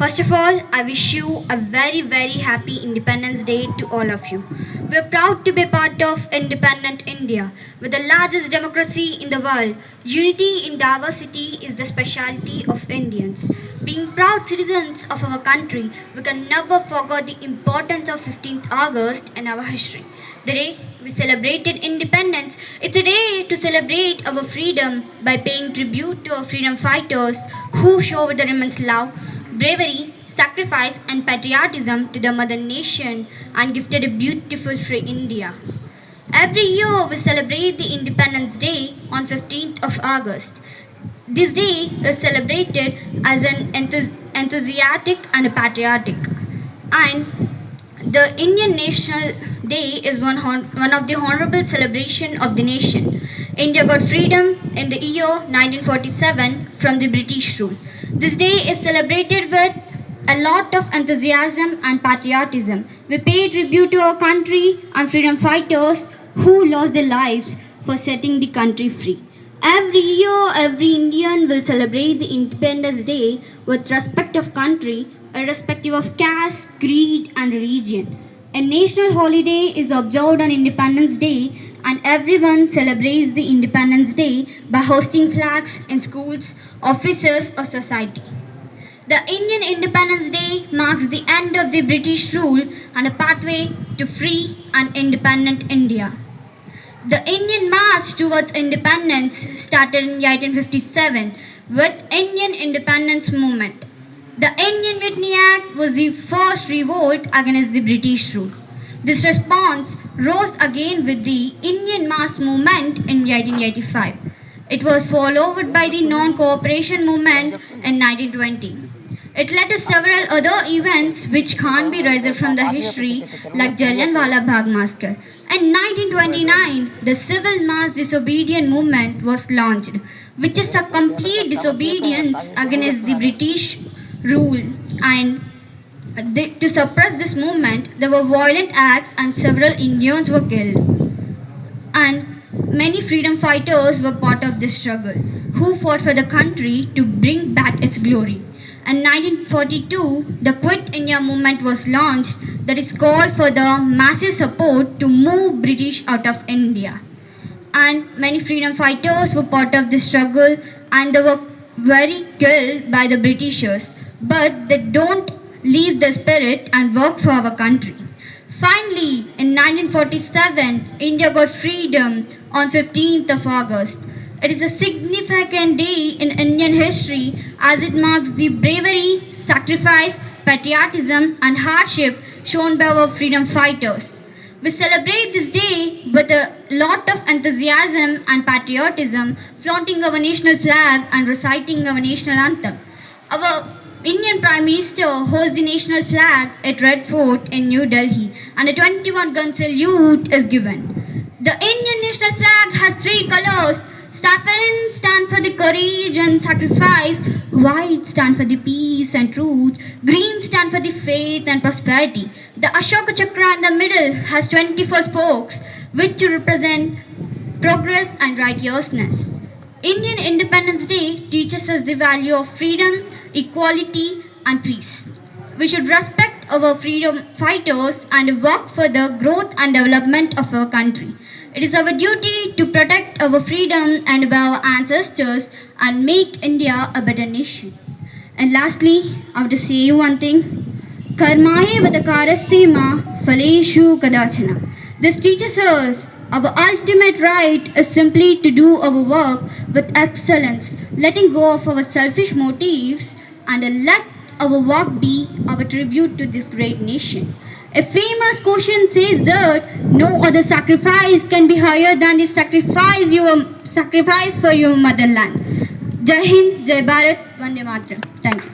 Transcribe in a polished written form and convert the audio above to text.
First of all, I wish you a very, very happy Independence Day to all of you. We are proud to be part of independent India, with the largest democracy in the world. Unity in diversity is the specialty of Indians. Being proud citizens of our country, we can never forget the importance of 15th August in our history. The day we celebrated independence, it's a day to celebrate our freedom by paying tribute to our freedom fighters who showed their immense love, bravery, sacrifice, and patriotism to the mother nation and gifted a beautiful free India. Every year we celebrate the Independence Day on 15th of August. This day is celebrated as an enthusiastic and patriotic. And the Indian National Day is one of the honorable celebration of the nation. India got freedom in the year 1947 from the British rule. This day is celebrated with a lot of enthusiasm and patriotism. We pay tribute to our country and freedom fighters who lost their lives for setting the country free. Every year, every Indian will celebrate the Independence Day with respect of country, irrespective of caste, creed, and religion. A national holiday is observed on Independence Day, and everyone celebrates the Independence Day by hosting flags in schools, offices, or society. The Indian Independence Day marks the end of the British rule and a pathway to free and independent India. The Indian march towards independence started in 1857 with Indian Independence Movement. The Indian Mutiny Act was the first revolt against the British rule. This response rose again with the Indian Mass Movement in 1885. It was followed by the Non-Cooperation Movement in 1920. It led to several other events which can't be erased from the history, like Jallianwala Bagh massacre. In 1929, the Civil Mass Disobedience Movement was launched, which is a complete disobedience against the British rule. And to suppress this movement, there were violent acts and several Indians were killed. And many freedom fighters were part of this struggle, who fought for the country to bring back its glory. In 1942, the Quit India movement was launched that is called for the massive support to move British out of India. And many freedom fighters were part of this struggle and they were very killed by the Britishers. But they don't leave the spirit and work for our country. Finally, in 1947, India got freedom on 15th of August. It is a significant day in Indian history as it marks the bravery, sacrifice, patriotism, and hardship shown by our freedom fighters. We celebrate this day with a lot of enthusiasm and patriotism, flaunting our national flag and reciting our national anthem. Our Indian Prime Minister hosts the national flag at Red Fort in New Delhi, and a 21-gun salute is given. The Indian national flag has three colors. Saffron stands for the courage and sacrifice, white stands for the peace and truth, green stands for the faith and prosperity. The Ashoka Chakra in the middle has 24 spokes, which represent progress and righteousness. Indian Independence Day teaches us the value of freedom, equality, and peace. We should respect our freedom fighters and work for the growth and development of our country. It is our duty to protect our freedom and our ancestors and make India a better nation. And lastly, I want to say you one thing. Karmaye vadakarasti ma phaleshu kadachana. This teaches us our ultimate right is simply to do our work with excellence, letting go of our selfish motives and let our work be our tribute to this great nation. A famous quotation says that no other sacrifice can be higher than the sacrifice for your motherland. Jai Hind, Jai Bharat, Vande Mataram. Thank you.